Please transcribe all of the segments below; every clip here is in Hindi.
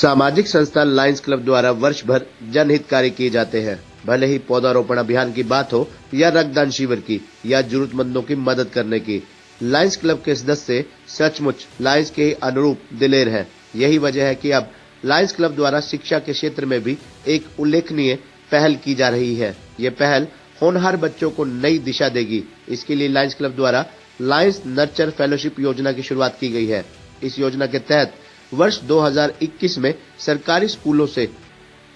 सामाजिक संस्था लायंस क्लब द्वारा वर्ष भर जनहित कार्य किए जाते हैं। भले ही पौधारोपण अभियान की बात हो या रक्तदान शिविर की या जरूरतमंदों की मदद करने की, लायंस क्लब के सदस्य सचमुच लायंस के ही अनुरूप दिलेर हैं। यही वजह है कि अब लायंस क्लब द्वारा शिक्षा के क्षेत्र में भी एक उल्लेखनीय पहल की जा रही है। ये पहल होनहार बच्चों को नई दिशा देगी। इसके लिए लायंस क्लब द्वारा लायंस नर्चर फेलोशिप योजना की शुरुआत की गई है। इस योजना के तहत वर्ष 2021 में सरकारी स्कूलों से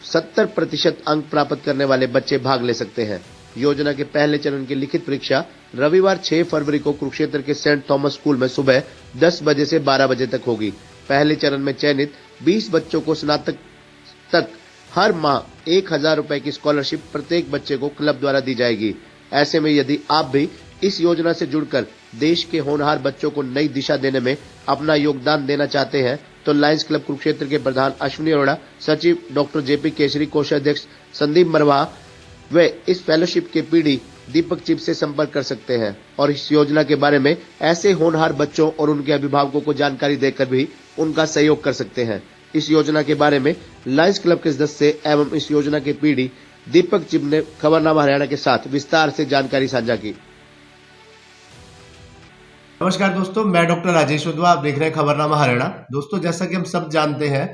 70% अंक प्राप्त करने वाले बच्चे भाग ले सकते हैं। योजना के पहले चरण की लिखित परीक्षा रविवार 6 फरवरी को कुरुक्षेत्र के सेंट थॉमस स्कूल में सुबह 10 बजे से 12 बजे तक होगी। पहले चरण में चयनित 20 बच्चों को स्नातक तक हर माह 1000 रुपए की स्कॉलरशिप प्रत्येक बच्चे को क्लब द्वारा दी जाएगी। ऐसे में यदि आप भी इस योजना से जुड़कर देश के होनहार बच्चों को नई दिशा देने में अपना योगदान देना चाहते हैं तो लायंस क्लब कुरुक्षेत्र के प्रधान अश्विनी अरोड़ा, सचिव डॉक्टर जेपी केसरी, कोषाध्यक्ष संदीप मरवाहा वे इस फेलोशिप के पीडी दीपक चिप से संपर्क कर सकते हैं और इस योजना के बारे में ऐसे होनहार बच्चों और उनके अभिभावकों को जानकारी देकर भी उनका सहयोग कर सकते हैं। इस योजना के बारे में लायंस क्लब के सदस्य एवं इस योजना के पीडी दीपक चिप ने खबरनामा हरियाणा के साथ विस्तार से जानकारी साझा की। नमस्कार दोस्तों, मैं डॉक्टर राजेश उदवा, आप देख रहे हैं खबरनामा हरियाणा। दोस्तों, जैसा कि हम सब जानते हैं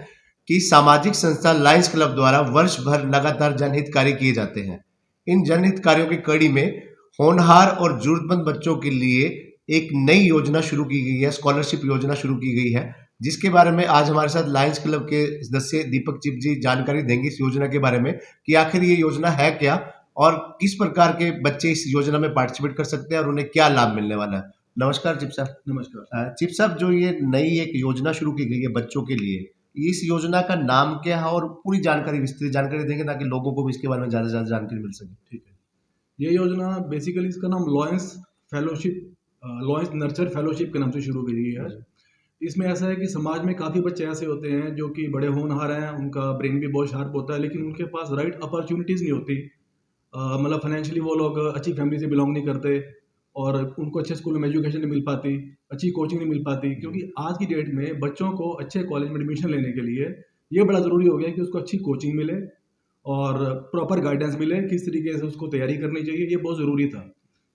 कि सामाजिक संस्था लायंस क्लब द्वारा वर्ष भर लगातार जनहित कार्य किए जाते हैं। इन जनहित कार्यों की कड़ी में होनहार और जरूरतमंद बच्चों के लिए एक नई योजना शुरू की गई है, स्कॉलरशिप योजना शुरू की गई है, जिसके बारे में आज हमारे साथ लायंस क्लब के सदस्य दीपक चिप जी जानकारी देंगे इस योजना के बारे में कि आखिर ये योजना है क्या और किस प्रकार के बच्चे इस योजना में पार्टिसिपेट कर सकते हैं और उन्हें क्या लाभ मिलने वाला है। नमस्कार चिप साहब। नमस्कार चिप साहब, जो ये नई एक योजना शुरू की गई है बच्चों के लिए, इस योजना का नाम क्या है और पूरी जानकारी विस्तृत जानकारी देंगे ताकि लोगों को भी इसके बारे में ज्यादा से ज्यादा जानकारी मिल सके। ठीक है। ये योजना बेसिकली इसका नाम lions fellowship, lions nurture fellowship के नाम से शुरू की गई है। इसमें ऐसा है कि समाज में काफ़ी बच्चे ऐसे होते हैं जो कि बड़े होनहार हैं, उनका ब्रेन भी बहुत शार्प होता है, लेकिन उनके पास राइट अपॉर्चुनिटीज़ नहीं होती। मतलब फाइनेंशियली वो लोग अच्छी फैमिली से बिलोंग नहीं करते और उनको अच्छे स्कूल में एजुकेशन नहीं मिल पाती, अच्छी कोचिंग नहीं मिल पाती, क्योंकि आज की डेट में बच्चों को अच्छे कॉलेज में एडमिशन लेने के लिए ये बड़ा ज़रूरी हो गया है कि उसको अच्छी कोचिंग मिले और प्रॉपर गाइडेंस मिले, किस तरीके से उसको तैयारी करनी चाहिए, ये बहुत ज़रूरी था।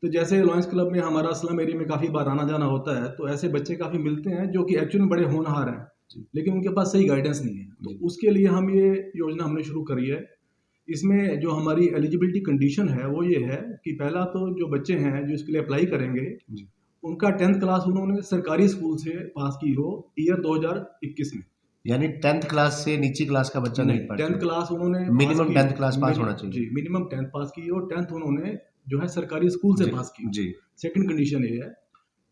तो जैसे लॉयंस क्लब में हमारा स्लम एरिया में काफ़ी बार आना जाना होता है, तो ऐसे बच्चे काफ़ी मिलते हैं जो कि एक्चुअली में बड़े होनहार हैं, लेकिन उनके पास सही गाइडेंस नहीं है। तो उसके लिए हम ये योजना हमने शुरू करी है। इसमें जो हमारी एलिजिबिलिटी कंडीशन है वो ये है कि पहला तो जो बच्चे हैं जो इसके लिए अप्लाई करेंगे, उनका 10th क्लास उन्होंने सरकारी स्कूल से पास की हो ईयर 2021 में। यानी 10th क्लास से नीचे क्लास का बच्चा नहीं पढ़ता। 10th क्लास उन्होंने मिनिमम 10th क्लास पास होना चाहिए। जी, मिनिमम 10th पास की और 10th उन्होंने जो है सरकारी स्कूल से पास की। जी। सेकंड कंडीशन ये है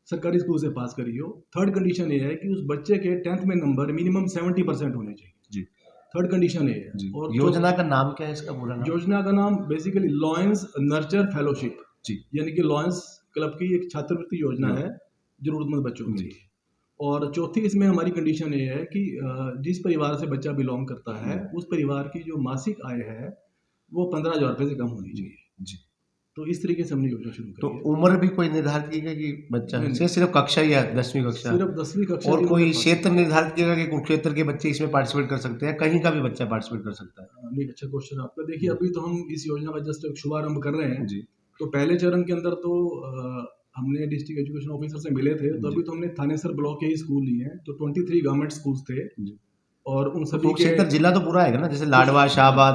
सरकारी स्कूल से पास करी हो। थर्ड कंडीशन ये है कि उस बच्चे के 10th में नंबर मिनिमम 70% होने चाहिए। जी। थर्ड कंडीशन ये है। और योजना का नाम क्या है, इसका पूरा नाम? योजना का नाम बेसिकली लॉयंस नर्चर फेलोशिप, जी, यानी कि लॉयंस क्लब की एक छात्रवृत्ति योजना है जरूरतमंद बच्चों के लिए। और चौथी इसमें हमारी कंडीशन ये है कि जिस परिवार से बच्चा बिलोंग करता है उस परिवार की जो मासिक आय है वो 15,000 रुपये से कम होनी चाहिए। जी। तो इस तरीके से हमने योजना शुरू तो की है। उम्र भी कोई निर्धारित की गई कि बच्चा है सिर्फ कक्षा या 10वीं कक्षा? सिर्फ 10वीं कक्षा। और कोई क्षेत्र निर्धारित किया गया कि कुरुक्षेत्र के बच्चे इसमें पार्टिसिपेट कर सकते हैं, कहीं का भी बच्चा पार्टिसिपेट कर सकता है? नहीं, अच्छा क्वेश्चन आपका। देखिए, अभी तो हम इस योजना का जस्ट शुभारंभ कर रहे हैं। जी। तो पहले चरण के अंदर तो हमने डिस्ट्रिक्ट एजुकेशन ऑफिसर से मिले थे, तो अभी तो हमने थानेसर ब्लॉक के ही स्कूल लिए हैं, तो 23 गवर्नमेंट स्कूल्स थे और उन सभी के कुरुक्षेत्र जिला तो पूरा है ना, जैसे लाडवा, शाहबाद,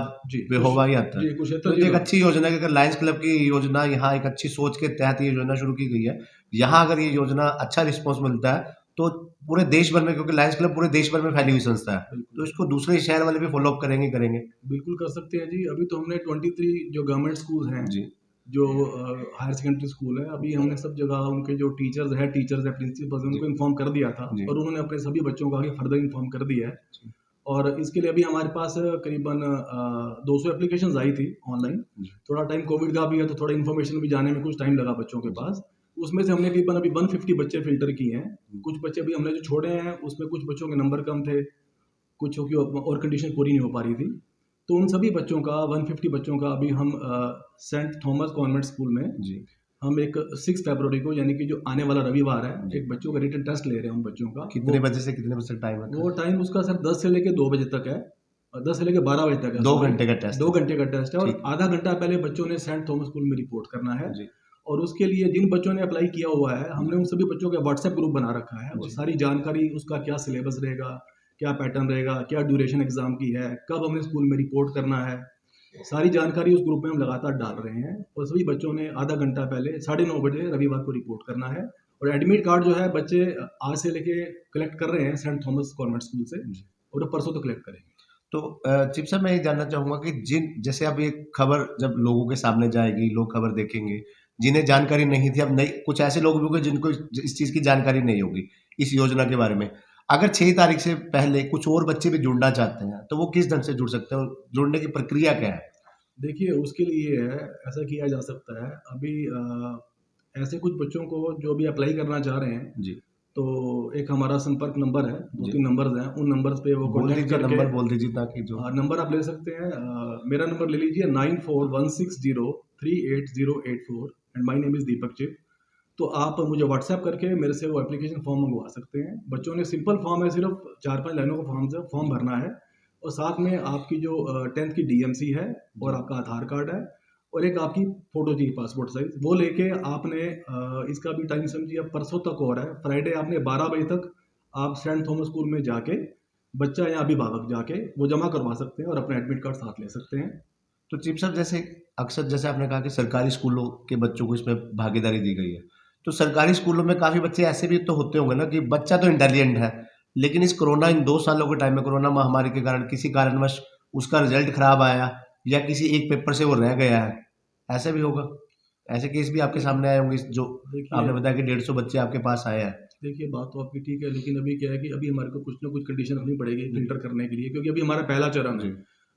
बेहोवा ही आता है। जी, कुरुक्षेत्र तो एक अच्छी योजना है। अगर लायंस क्लब की योजना यहाँ एक अच्छी सोच के तहत ये योजना शुरू की गई है, यहाँ अगर ये योजना अच्छा रिस्पॉन्स मिलता है तो पूरे देश भर में, क्योंकि लायंस क्लब पूरे देश भर में फैली हुई संस्था है, तो इसको दूसरे शहर वाले भी फॉलो अप करेंगे। बिल्कुल कर सकते हैं जी। अभी तो हमने 23 जो गवर्नमेंट स्कूल हैं जी, जो हायर सेकेंडरी स्कूल है, अभी हमने सब जगह उनके जो टीचर्स है प्रिंसिपल उनको इन्फॉर्म कर दिया था और उन्होंने अपने सभी बच्चों को आगे फर्दर इन्फॉर्म कर दिया है। और इसके लिए अभी हमारे पास करीबन 200 एप्लीकेशंस आई थी ऑनलाइन। थोड़ा टाइम कोविड का भी है तो थोड़ा इन्फॉर्मेशन भी जाने में कुछ टाइम लगा बच्चों के पास। उसमें से हमने करीबन अभी 150 बच्चे फिल्टर किए हैं। कुछ बच्चे भी हमने जो छोड़े हैं उसमें कुछ बच्चों के नंबर कम थे, कुछ की और कंडीशन पूरी नहीं हो पा रही थी, तो उन सभी बच्चों का 150 बच्चों का अभी हम सेंट थॉमस कॉन्वेंट स्कूल में हम एक 6 फरवरी को, यानी कि जो आने वाला रविवार है, एक बच्चों का रिटन टेस्ट ले रहे हैं उन बच्चों का। कितने बजे से कितने बजे तक टाइम वो टाइम उसका सर 10 से लेके 2 बजे तक है, 10 से लेके 12 बजे तक है। 2 घंटे का टेस्ट 2 घंटे का टेस्ट है, और ठीक। आधा घंटा पहले बच्चों ने सेंट थॉमस स्कूल में रिपोर्ट करना है। जी। और उसके लिए जिन बच्चों ने अप्लाई किया हुआ है, हमने उन सभी बच्चों का व्हाट्सएप ग्रुप बना रखा है, और सारी जानकारी, उसका क्या सिलेबस रहेगा, क्या पैटर्न रहेगा, क्या ड्यूरेशन एग्जाम की है, कब हमें स्कूल में रिपोर्ट करना है, सारी जानकारी उस ग्रुप में हम लगातार डाल रहे हैं। और सभी बच्चों ने आधा घंटा पहले 9:30 बजे रविवार को रिपोर्ट करना है। और एडमिट कार्ड जो है बच्चे आज से लेके कलेक्ट कर रहे हैं सेंट थॉमस कॉन्वेंट स्कूल से, और वो परसों तो कलेक्ट करेंगे। तो चिप साहब, मैं ये जानना चाहूंगा कि जैसे अब ये खबर जब लोगों के सामने जाएगी, लोग खबर देखेंगे, जिन्हें जानकारी नहीं थी, अब नहीं, कुछ ऐसे लोग भी होंगे जिनको इस चीज की जानकारी नहीं होगी इस योजना के बारे में। अगर 6 तारीख से पहले कुछ और बच्चे भी जुड़ना चाहते हैं तो वो किस ढंग से जुड़ सकते हैं, और जुड़ने की प्रक्रिया क्या है? देखिए, उसके लिए ऐसा किया जा सकता है, अभी ऐसे कुछ बच्चों को जो भी अप्लाई करना चाह रहे हैं, जी, तो एक हमारा संपर्क नंबर है, जी। 2-3 नंबर्स हैं, उन नंबर्स पे वो बोल कॉन्टैक्ट दीजिए, करके। नंबर बोल दीजिए ताकि जो नंबर आप ले सकते हैं, मेरा नंबर ले लीजिए 9416038084, and my name is Deepak chip. तो आप मुझे व्हाट्सएप करके मेरे से वो एप्लीकेशन फॉर्म मंगवा सकते हैं। बच्चों ने सिंपल फॉर्म है, सिर्फ 4-5 लाइनों का फॉर्म भरना है, और साथ में आपकी जो 10th की डीएमसी है, और आपका आधार कार्ड है, और एक आपकी फ़ोटो चाहिए पासपोर्ट साइज़, वो लेके आपने इसका भी टाइम समझिए, अब परसों तक हो रहा है, फ्राइडे आपने 12 बजे तक आप सेंट थॉमस स्कूल में जाके, बच्चा या अभिभावक जाके वो जमा करवा सकते हैं, और अपना एडमिट कार्ड साथ ले सकते हैं। तो चिप साहब, जैसे अक्सर जैसे आपने कहा कि सरकारी स्कूलों के बच्चों को इसमें भागीदारी दी गई है, तो सरकारी स्कूलों में काफी बच्चे ऐसे भी तो होते होंगे ना कि बच्चा तो इंटेलिजेंट है, लेकिन इस कोरोना, इन 2 सालों के टाइम में कोरोना महामारी के कारण किसी कारणवश उसका रिजल्ट खराब आया, या किसी एक पेपर से वो रह गया है, ऐसा भी होगा? ऐसे केस भी आपके सामने आए होंगे जो देखिए आपने बताया कि 150 बच्चे आपके पास आए हैं? देखिए, बात तो आपकी ठीक है, लेकिन अभी क्या है कि अभी हमारे को कुछ ना कुछ कंडीशन रखनी पड़ेगी फ़िल्टर करने के लिए, क्योंकि अभी हमारा पहला चरण है। जी,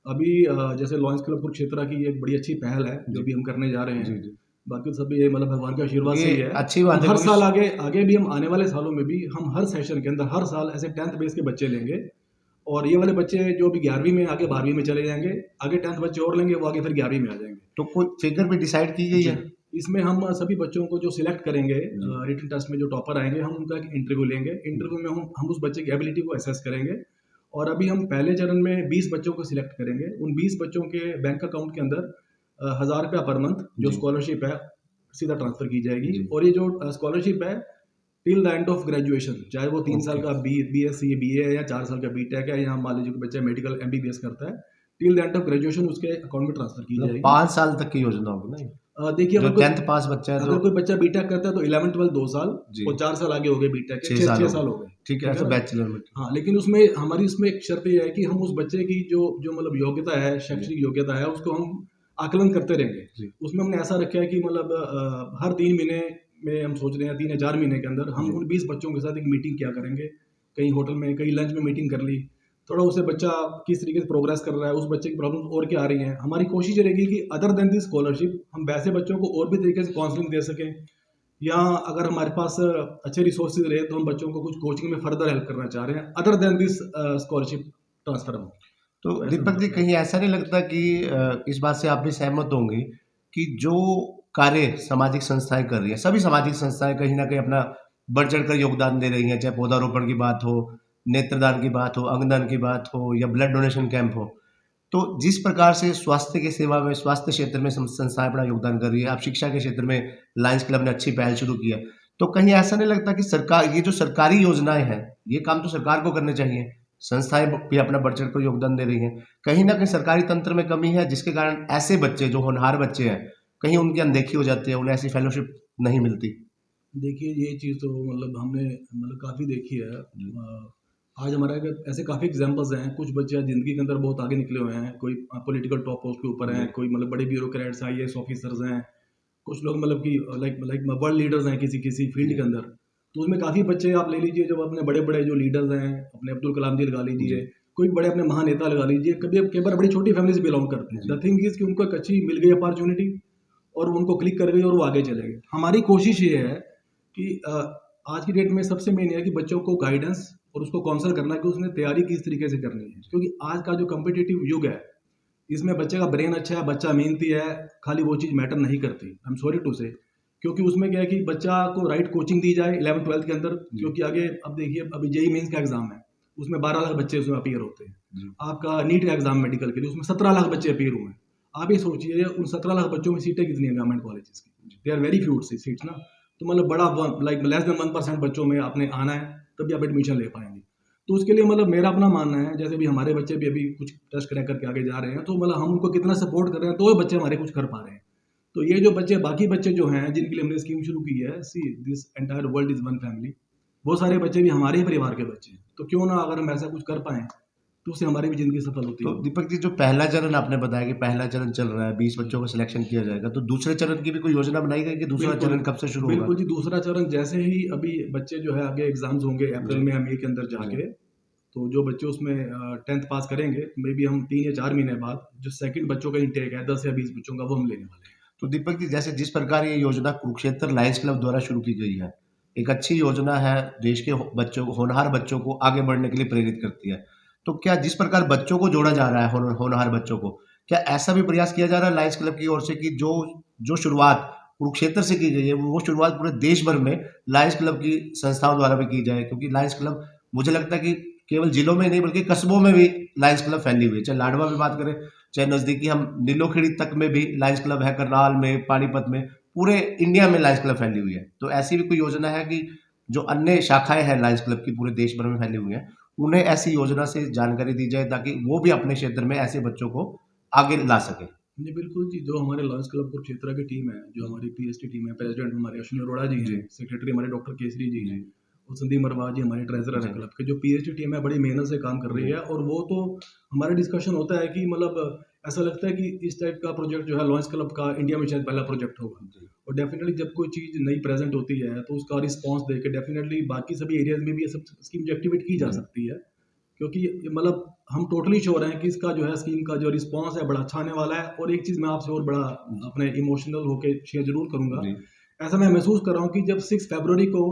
अभी जैसे लॉयंस क्लब कुरुक्षेत्र की एक बड़ी अच्छी पहल है, जो जी, भी हम करने जा रहे जी, हैं। जी। बाकी तो सभी ये मतलब भगवान के आशीर्वाद से ये ही है। अच्छी बात हम है हर क्योंकि साल आगे आगे भी, हम आने वाले सालों में भी हम हर सेशन के अंदर हर साल ऐसे 10th बेस के बच्चे लेंगे, और ये वाले बच्चे जो भी 11वीं में आगे 12वीं में चले जाएंगे, आगे 10th बच्चे और लेंगे, वो आगे फिर 11वीं में आ जाएंगे। तो कोई फिगर भी डिसाइड की गई जी, है? इसमें हम सभी बच्चों को जो सिलेक्ट करेंगे, जी। रिटन टेस्ट में जो टॉपर आएंगे, हम उनका एक इंटरव्यू लेंगे। इंटरव्यू में हम उस बच्चे की एबिलिटी को असेस करेंगे, और अभी हम पहले चरण में 20 बच्चों को सिलेक्ट करेंगे। उन 20 बच्चों के बैंक अकाउंट के अंदर 1000 रुपया पर मंथ जो जी। स्कॉलरशिप है सीधा ट्रांसफर की जाएगी। जी। और ये जो स्कॉलरशिप है till the end of graduation, चाहे वो 3 साल ओके। का बीएससी बीए है, या 4 साल का बीटेक है, या मान लीजिए कि बच्चा मेडिकल एमबीबीएस करता है, till the end of graduation उसके अकाउंट में ट्रांसफर की मतलब जाएगी। 5 साल तक की योजना होगी ना ये? देखिए, जो 10th पास बच्चा है अगर तो कोई बच्चा बीटेक करता है तो 11 12 2 साल, जी। और 4 साल आगे हो गए बीटेक के, 6 6 साल 6 हो साल गए। हो गए। ठीक है, ठीक है ऐसा ना? बैचलर में। हाँ, लेकिन उसमें हमारी इसमें एक शर्त ये है कि हम उस बच्चे की जो जो मतलब योग्यता है, शैक्षणिक योग्यता है, उसको हम आकलन करते रहेंगे। जी। उसमें हमने ऐसा रखा है कि मतलब हर 3 महीने में हम सोच रहे हैं, 3 या 4 महीने के अंदर हम जी। उन 20 बच्चों के साथ एक मीटिंग किया करेंगे। कहीं होटल में, कहीं लंच में मीटिंग कर ली। थोड़ा उसे बच्चा किस तरीके से प्रोग्रेस कर रहा है, उस बच्चे की प्रॉब्लम और क्या आ रही हैं। हमारी कोशिश ये रहेगी कि अदर देन दिस स्कॉलरशिप हम वैसे बच्चों को और भी तरीके से काउंसलिंग दे सकें, या अगर हमारे पास अच्छे रिसोर्सेज रहे तो हम बच्चों को कुछ कोचिंग में फर्दर हेल्प करना चाह रहे हैं, other than this scholarship transfer amount. तो तो ऐसा दीपक जी, मतलब है। कहीं ऐसा नहीं लगता कि इस बात से आप भी सहमत होंगे कि जो कार्य सामाजिक संस्थाएं कर रही हैं, सभी सामाजिक संस्थाएं कहीं ना कहीं अपना बढ़ चढ़ कर योगदान दे रही हैं, चाहे पौधारोपण की बात हो, नेत्रदान की बात हो, अंगदान की बात हो, या ब्लड डोनेशन कैंप हो, तो जिस प्रकार से स्वास्थ्य की सेवा में, स्वास्थ्य क्षेत्र में संस्थाएं अपना योगदान कर रही है, आप शिक्षा के क्षेत्र में लायंस क्लब ने अच्छी पहल शुरू की है, तो कहीं ऐसा नहीं लगता कि सरकार, ये जो सरकारी योजनाएं हैं, ये काम तो सरकार को करने चाहिए, संस्थाएं भी अपना बढ़ चढ़ कर योगदान दे रही हैं, कहीं ना कहीं सरकारी तंत्र में कमी है, जिसके कारण ऐसे बच्चे जो होनहार बच्चे हैं, कहीं उनकी अनदेखी हो जाती है, उन्हें ऐसी फेलोशिप नहीं मिलती? देखिए, ये चीज़ तो मतलब हमने मतलब काफ़ी देखी है। आज हमारे अगर ऐसे काफ़ी एग्जांपल्स हैं, कुछ बच्चे आज ज़िंदगी के अंदर बहुत आगे निकले हुए हैं, कोई पॉलिटिकल टॉप पोस्ट के ऊपर हैं, जी। कोई मतलब बड़े ब्यूरोक्रेट्स, आईएएस ऑफिसर्स हैं, कुछ लोग मतलब कि लाइक लाइक वर्ल्ड लीडर्स हैं किसी किसी फील्ड के अंदर। तो उसमें काफ़ी बच्चे आप ले लीजिए, जब अपने बड़े बड़े जो लीडर्स हैं, अपने अब्दुल कलाम जी लगा लीजिए, जी। कोई बड़े अपने महानेता लगा लीजिए, कभी कई बार बड़ी छोटी फैमिली से बिलोंग करते हैं। जी। द थिंग इज कि उनको एक अच्छी मिल गई अपॉर्चुनिटी, और उनको क्लिक कर गई, और वो आगे चले गए। हमारी कोशिश ये है कि आज की डेट में सबसे मेन है कि बच्चों को गाइडेंस और उसको काउंसल करना कि उसने तैयारी किस तरीके से करनी है, क्योंकि आज का जो कम्पिटिटिव युग है, इसमें बच्चे का ब्रेन अच्छा है, बच्चा मेहनती है, खाली वो चीज़ मैटर नहीं करती। आई एम सॉरी टू से, क्योंकि उसमें क्या है कि बच्चा को राइट कोचिंग दी जाए 11th-12th के अंदर, क्योंकि आगे अब देखिए अभी जेईई मेंस का एग्जाम है, उसमें 12 लाख बच्चे उसमें अपीयर होते हैं। आपका नीट का एग्जाम मेडिकल के लिए उसमें 17 लाख बच्चे अपीयर हुए हैं। आप ये सोचिए उन 17 लाख बच्चों में सीटें कितनी है गवर्नमेंट कॉलेजेस की? They are very few seats ना। तो मतलब बड़ा लाइक लेस देन 1% बच्चों में आपने आना है, तभी आप एडमिशन ले पाएंगे। तो उसके लिए मतलब मेरा अपना मानना है, जैसे भी हमारे बच्चे भी अभी कुछ टेस्ट क्रैक करके आगे जा रहे हैं, तो मतलब हम उनको कितना सपोर्ट कर रहे हैं तो वो बच्चे हमारे कुछ कर पा रहे हैं। तो ये जो बच्चे बाकी बच्चे जो हैं जिनके लिए हमने स्कीम शुरू की है, see this entire world is one family, वो सारे बच्चे भी हमारे ही परिवार के बच्चे हैं। तो क्यों ना अगर हम ऐसा कुछ कर पाएं तो उससे हमारी भी जिंदगी सफल होती तो है। दीपक जी, जो पहला चरण आपने बताया कि पहला चरण चल रहा है, 20 बच्चों का सिलेक्शन किया जाएगा, तो दूसरे चरण की भी कोई योजना बनाई गई कि दूसरा बिल्कुल, चरण कब से शुरू होगा? बिल्कुल जी, दूसरा चरण जैसे ही अभी बच्चे जो है आगे एग्जाम्स होंगे अप्रैल में या मई के अंदर जाके, तो जो बच्चे उसमें 10th पास करेंगे, मे बी हम 3 या 4 महीने बाद जो सेकंड बच्चों का इंटेक है 10 या 20 बच्चों का, वो हम लेने वाले हैं। तो दीपक जी, जैसे जिस प्रकार ये योजना कुरुक्षेत्र लायंस क्लब द्वारा शुरू की गई है, एक अच्छी योजना है, देश के बच्चों को, होनहार बच्चों को आगे बढ़ने के लिए प्रेरित करती है। तो क्या जिस प्रकार बच्चों को जोड़ा जा रहा है, होनहार बच्चों को, क्या ऐसा भी प्रयास किया जा रहा है लायंस क्लब की ओर से कि जो जो शुरुआत कुरुक्षेत्र से की गई है, वो शुरुआत पूरे देश भर में लायंस क्लब की संस्थाओं द्वारा भी की जाए? क्योंकि लायंस क्लब, मुझे लगता है कि केवल जिलों में नहीं बल्कि कस्बों में भी लायंस क्लब फैली हुई है। चाहे लाडवा में बात करें, चाहे नजदीकी हम नीलोखेड़ी तक में भी लायंस क्लब है, करनाल में, पानीपत में, पूरे इंडिया में लायंस क्लब फैली हुई है। तो ऐसी भी कोई योजना है कि जो अन्य शाखाएं हैं लायंस क्लब की पूरे देश भर में फैली हुई हैं, उन्हें ऐसी योजना से जानकारी दी जाए ताकि वो भी अपने क्षेत्र में ऐसे बच्चों को आगे ला सके? जी बिल्कुल जी, जो हमारे लॉयंस क्लब कुरुक्षेत्र की टीम है, जो हमारी पीएसटी टीम है, प्रेसिडेंट हमारे अश्विनी अरोड़ा जी हैं, सेक्रेटरी हमारे डॉक्टर केसरी जी हैं, और संदीप मरवा जी हमारे ट्रेजरर हैं क्लब के। जो पीएसटी टीम है बड़ी मेहनत से काम कर रही है, और वो तो हमारा डिस्कशन होता है कि मतलब ऐसा लगता है कि इस टाइप का प्रोजेक्ट जो है लॉयंस क्लब का इंडिया में शायद पहला प्रोजेक्ट होगा। और डेफिनेटली जब कोई चीज़ नई प्रेजेंट होती है तो उसका रिस्पॉन्स देके डेफिनेटली बाकी सभी एरियाज में भी ये सब स्कीम एक्टिवेट की जा सकती है, क्योंकि मतलब हम टोटली श्योर हैं कि इसका जो है स्कीम का जो रिस्पांस है बड़ा अच्छा आने वाला है। और एक चीज़ मैं आपसे और बड़ा अपने इमोशनल होके शेयर जरूर करूंगा, ऐसा मैं महसूस कर रहा हूँ कि जब 6 फरवरी को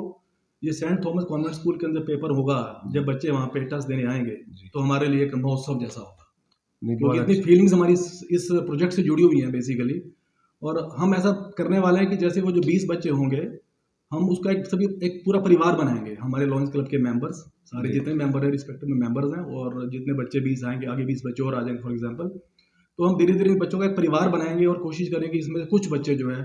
ये सेंट थॉमस कॉन्वेंट स्कूल के अंदर पेपर होगा, जब बच्चे वहाँ पे टेस्ट देने आएंगे, तो हमारे लिए एक महोत्सव जैसा होगा, क्योंकि इतनी फीलिंग्स हमारी इस प्रोजेक्ट से जुड़ी हुई हैं बेसिकली। और हम ऐसा करने वाले हैं कि जैसे वो जो 20 बच्चे होंगे, हम उसका एक पूरा परिवार बनाएंगे। हमारे लॉयंस क्लब के मेंबर्स सारे जितने मेंबर है रिस्पेक्टिव में मेंबर्स हैं, और जितने बच्चे 20 आएंगे, आगे 20 बच्चे और आ जाएंगे फॉर एग्जांपल, तो हम धीरे धीरे इन बच्चों का एक परिवार बनाएंगे और कोशिश करेंगे इसमें से कुछ बच्चे जो है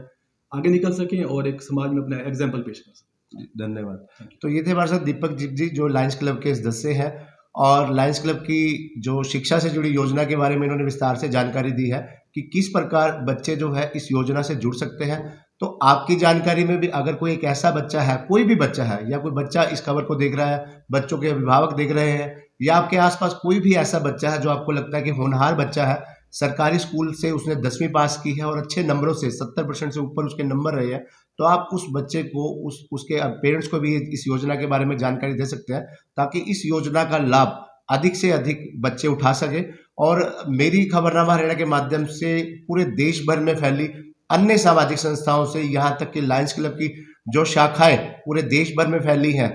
आगे निकल सकें और एक समाज में अपना एग्जाम्पल पेश कर सकें। धन्यवाद। तो ये थे हमारे साथ दीपक जी, जो लायंस क्लब के सदस्य हैं, और लायंस क्लब की जो शिक्षा से जुड़ी योजना के बारे में इन्होंने विस्तार से जानकारी दी है कि किस प्रकार बच्चे जो है इस योजना से जुड़ सकते हैं। तो आपकी जानकारी में भी अगर कोई एक ऐसा बच्चा है, कोई भी बच्चा है, या कोई बच्चा इस खबर को देख रहा है, बच्चों के अभिभावक देख रहे हैं, या आपके आसपास कोई भी ऐसा बच्चा है जो आपको लगता है कि होनहार बच्चा है, सरकारी स्कूल से उसने 10वीं पास की है और अच्छे नंबरों से 70% से ऊपर उसके नंबर रहे हैं, तो आप उस बच्चे को, उसके पेरेंट्स को भी इस योजना के बारे में जानकारी दे सकते हैं, ताकि इस योजना का लाभ अधिक से अधिक बच्चे उठा सके। और मेरी खबरनामा हरियाणा के माध्यम से पूरे देश भर में फैली अन्य सामाजिक संस्थाओं से, यहाँ तक कि लायंस क्लब की जो शाखाएं पूरे देश भर में फैली हैं,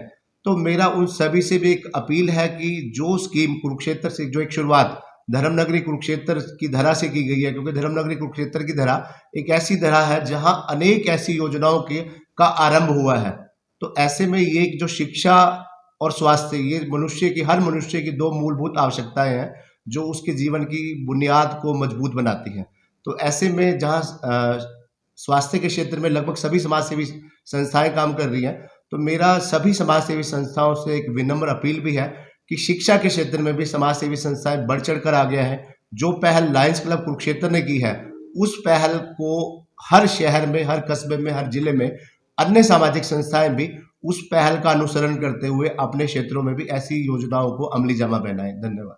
तो मेरा उन सभी से भी एक अपील है कि जो स्कीम कुरुक्षेत्र से, जो एक शुरुआत धर्मनगरी कुरुक्षेत्र की धरा से की गई है, क्योंकि धर्मनगरी कुरुक्षेत्र की धरा एक ऐसी धरा है जहां अनेक ऐसी योजनाओं के का आरंभ हुआ है। तो ऐसे में ये जो शिक्षा और स्वास्थ्य, ये मनुष्य की, हर मनुष्य की 2 मूलभूत आवश्यकताएं हैं जो उसके जीवन की बुनियाद को मजबूत बनाती हैं। तो ऐसे में जहाँ स्वास्थ्य के क्षेत्र में लगभग सभी समाज सेवी संस्थाएं काम कर रही हैं, तो मेरा सभी समाज सेवी संस्थाओं से एक विनम्र अपील भी है कि शिक्षा के क्षेत्र में भी समाज सेवी संस्थाएं बढ़ चढ़ कर आ गया है। जो पहल लायंस क्लब कुरुक्षेत्र ने की है, उस पहल को हर शहर में, हर कस्बे में, हर जिले में अन्य सामाजिक संस्थाएं भी उस पहल का अनुसरण करते हुए अपने क्षेत्रों में भी ऐसी योजनाओं को अमली जामा पहनाएं। धन्यवाद।